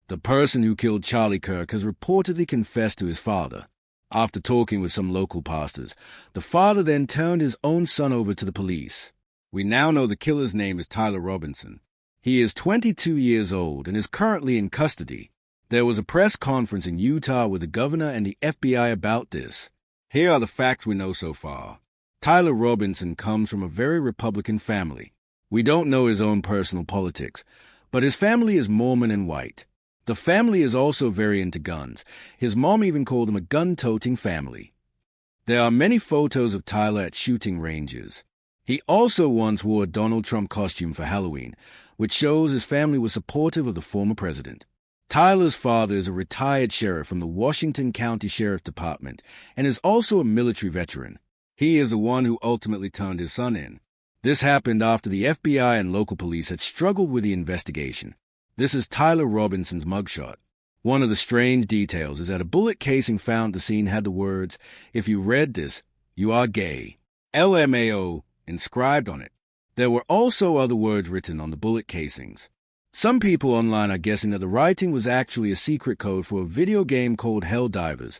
The person who killed Charlie Kirk has reportedly confessed to his father. After talking with some local pastors, the father then turned his own son over to the police. We now know the killer's name is Tyler Robinson. He is 22 years old and is currently in custody. There was a press conference in Utah with the governor and the FBI about this. Here are the facts we know so far. Tyler Robinson comes from a very Republican family. We don't know his own personal politics, but his family is Mormon and white. The family is also very into guns. His mom even called him a gun-toting family. There are many photos of Tyler at shooting ranges. He also once wore a Donald Trump costume for Halloween, which shows his family was supportive of the former president. Tyler's father is a retired sheriff from the Washington County Sheriff's Department and is also a military veteran. He is the one who ultimately turned his son in. This happened after the FBI and local police had struggled with the investigation. This is Tyler Robinson's mugshot. One of the strange details is that a bullet casing found at the scene had the words, "If you read this, you are gay," LMAO, inscribed on it. There were also other words written on the bullet casings. Some people online are guessing that the writing was actually a secret code for a video game called Helldivers,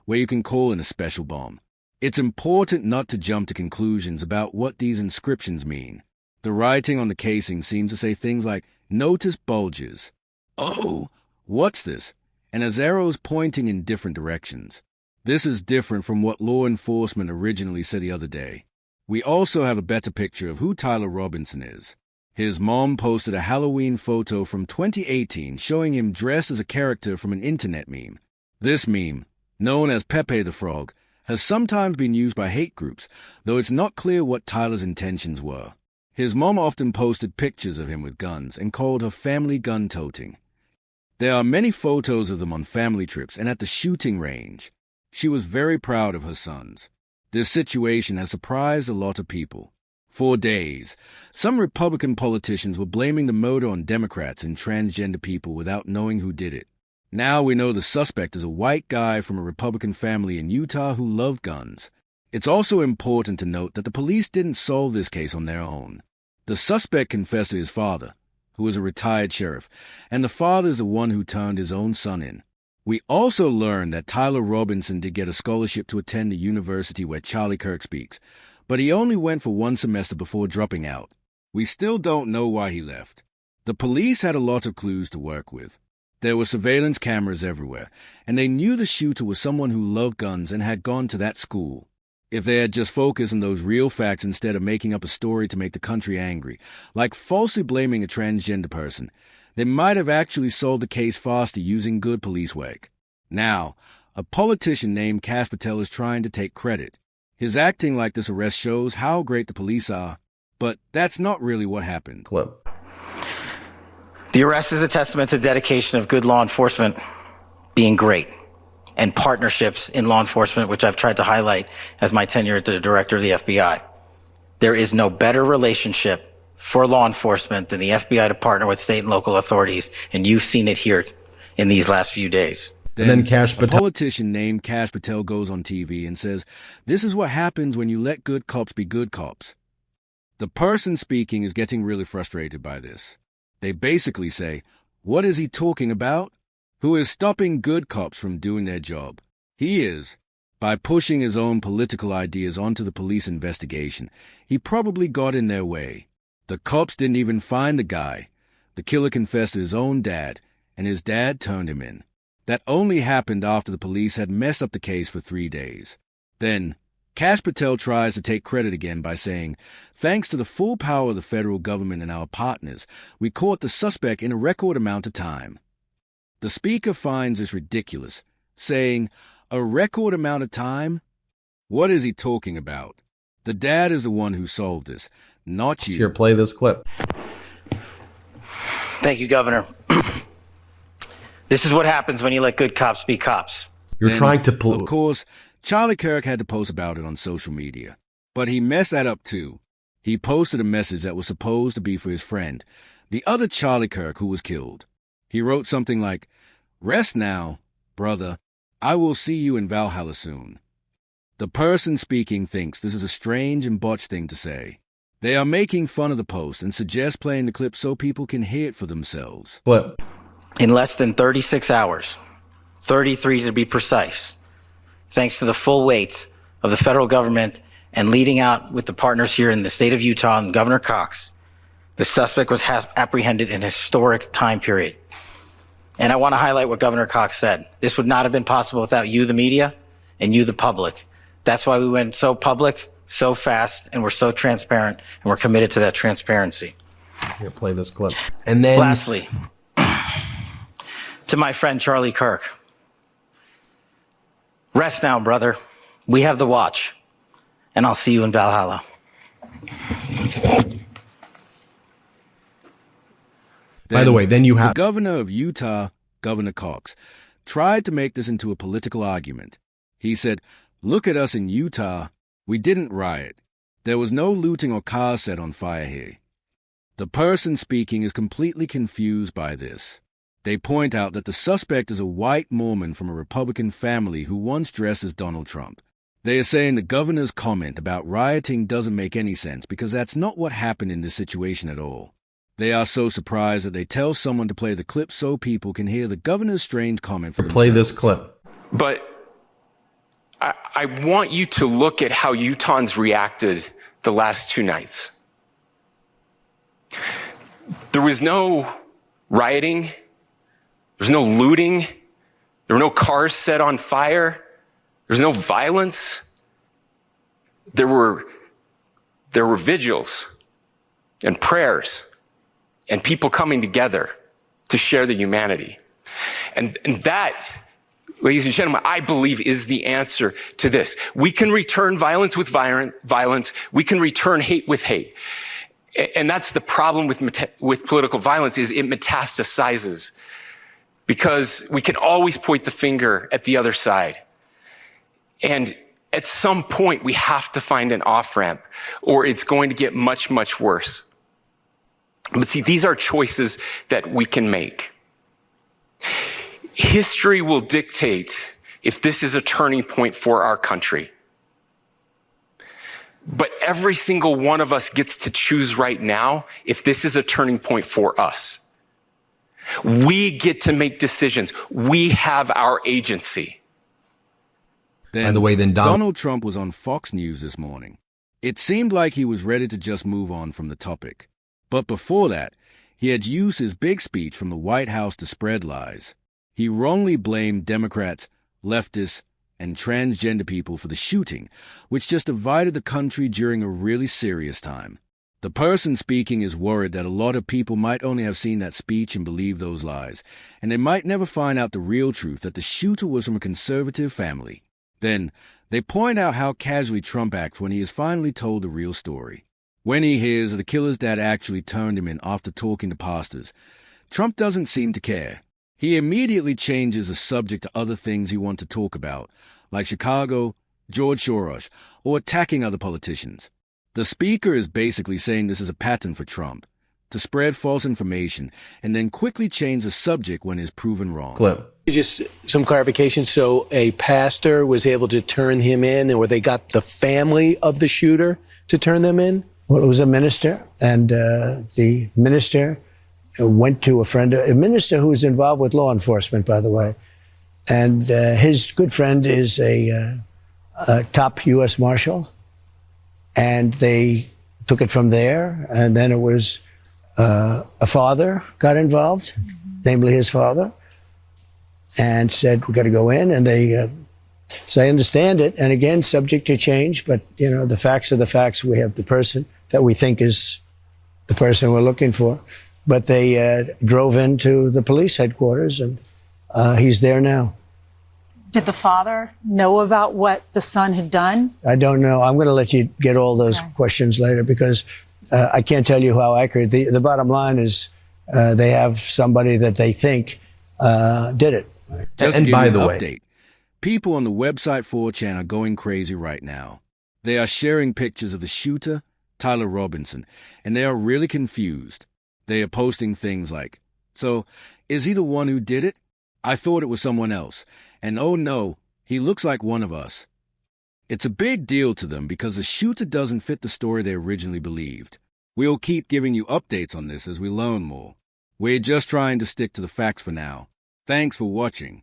where you can call in a special bomb. It's important not to jump to conclusions about what these inscriptions mean. The writing on the casing seems to say things like, "Notice bulges," "Oh, what's this?" and has arrows pointing in different directions. This is different from what law enforcement originally said the other day. We also have a better picture of who Tyler Robinson is. His mom posted a Halloween photo from 2018 showing him dressed as a character from an internet meme. This meme, known as Pepe the Frog, has sometimes been used by hate groups, though it's not clear what Tyler's intentions were. His mom often posted pictures of him with guns and called her family gun-toting. There are many photos of them on family trips and at the shooting range. She was very proud of her sons. This situation has surprised a lot of people. For days, some Republican politicians were blaming the murder on Democrats and transgender people without knowing who did it. Now we know the suspect is a white guy from a Republican family in Utah who loved guns. It's also important to note that the police didn't solve this case on their own. The suspect confessed to his father, who was a retired sheriff, and the father is the one who turned his own son in. We also learned that Tyler Robinson did get a scholarship to attend the university where Charlie Kirk speaks, but he only went for one semester before dropping out. We still don't know why he left. The police had a lot of clues to work with. There were surveillance cameras everywhere, and they knew the shooter was someone who loved guns and had gone to that school. If they had just focused on those real facts instead of making up a story to make the country angry, like falsely blaming a transgender person, they might have actually solved the case faster using good police work. Now, a politician named Kash Patel is trying to take credit. His acting like this arrest shows how great the police are, but that's not really what happened. Clip. The arrest is a testament to the dedication of good law enforcement being great, and partnerships in law enforcement, which I've tried to highlight as my tenure as the director of the FBI. There is no better relationship for law enforcement than the FBI to partner with state and local authorities, and you've seen it here in these last few days. Then Kash Patel. A politician named Kash Patel goes on TV and says, "This is what happens when you let good cops be good cops." The person speaking is getting really frustrated by this. They basically say, "What is he talking about? Who is stopping good cops from doing their job? He is." By pushing his own political ideas onto the police investigation, he probably got in their way. The cops didn't even find the guy. The killer confessed to his own dad, and his dad turned him in. That only happened after the police had messed up the case for 3 days. Then, Kash Patel tries to take credit again by saying, "Thanks to the full power of the federal government and our partners, we caught the suspect in a record amount of time." The speaker finds this ridiculous, saying, "A record amount of time? What is he talking about? The dad is the one who solved this, not you." Here, play this clip. Thank you, Governor. This is what happens when you let good cops be cops. You're Then, trying to Of course, Charlie Kirk had to post about it on social media. But he messed that up too. He posted a message that was supposed to be for his friend, the other Charlie Kirk who was killed. He wrote something like, "Rest now, brother. I will see you in Valhalla soon." The person speaking thinks this is a strange and botched thing to say. They are making fun of the post and suggest playing the clip so people can hear it for themselves. Clip. In less than 36 hours, 33 to be precise, thanks to the full weight of the federal government and leading out with the partners here in the state of Utah and Governor Cox, the suspect was apprehended in a historic time period. And I want to highlight what Governor Cox said. This would not have been possible without you, the media, and you, the public. That's why we went so public, so fast, and we're so transparent, and we're committed to that transparency. Here, play this clip. And then lastly, to my friend Charlie Kirk, rest now, brother. We have the watch, and I'll see you in Valhalla. By the way, then you have the governor of Utah, Governor Cox, tried to make this into a political argument. He said, "Look at us in Utah. We didn't riot. There was no looting or cars set on fire here." The person speaking is completely confused by this. They point out that the suspect is a white Mormon from a Republican family who once dressed as Donald Trump. They are saying the governor's comment about rioting doesn't make any sense because that's not what happened in this situation at all. They are so surprised that they tell someone to play the clip so people can hear the governor's strange comment for themselves. Play this clip. But I want you to look at how Utahns reacted the last 2 nights. There was no rioting. There was no looting. There were no cars set on fire. There was no violence. There were vigils and prayers and people coming together to share the humanity. And that, ladies and gentlemen, I believe is the answer to this. We can return violence with violence. We can return hate with hate. And that's the problem with political violence, is it metastasizes, because we can always point the finger at the other side. And at some point, we have to find an off-ramp, or it's going to get much, much worse. But see, these are choices that we can make. History will dictate if this is a turning point for our country. But every single one of us gets to choose right now if this is a turning point for us. We get to make decisions. We have our agency. By the way, Donald Trump was on Fox News this morning. It seemed like he was ready to just move on from the topic. But before that, he had used his big speech from the White House to spread lies. He wrongly blamed Democrats, leftists, and transgender people for the shooting, which just divided the country during a really serious time. The person speaking is worried that a lot of people might only have seen that speech and believe those lies, and they might never find out the real truth that the shooter was from a conservative family. Then, they point out how casually Trump acts when he is finally told the real story. When he hears that the killer's dad actually turned him in after talking to pastors, Trump doesn't seem to care. He immediately changes the subject to other things he wants to talk about, like Chicago, George Soros, or attacking other politicians. The speaker is basically saying this is a pattern for Trump, to spread false information and then quickly change the subject when it's proven wrong. Clip. Just some clarification. So a pastor was able to turn him in, or they got the family of the shooter to turn them in? Well, it was a minister, and the minister went to a minister who was involved with law enforcement, by the way. And his good friend is a top U.S. Marshal. And they took it from there. And then it was a father got involved, namely his father, and said, we got to go in. And they, so I understand it. And again, subject to change. But, you know, the facts are the facts. We have the person that we think is the person we're looking for. But they drove into the police headquarters, and he's there now. Did the father know about what the son had done? I don't know. I'm going to let you get all those questions later, because I can't tell you how accurate. The bottom line is they have somebody that they think did it. And by the way, people on the website 4chan are going crazy right now. They are sharing pictures of the shooter, Tyler Robinson, and they are really confused. They are posting things like, so, is he the one who did it? I thought it was someone else. And oh no, he looks like one of us. It's a big deal to them because the shooter doesn't fit the story they originally believed. We'll keep giving you updates on this as we learn more. We're just trying to stick to the facts for now. Thanks for watching.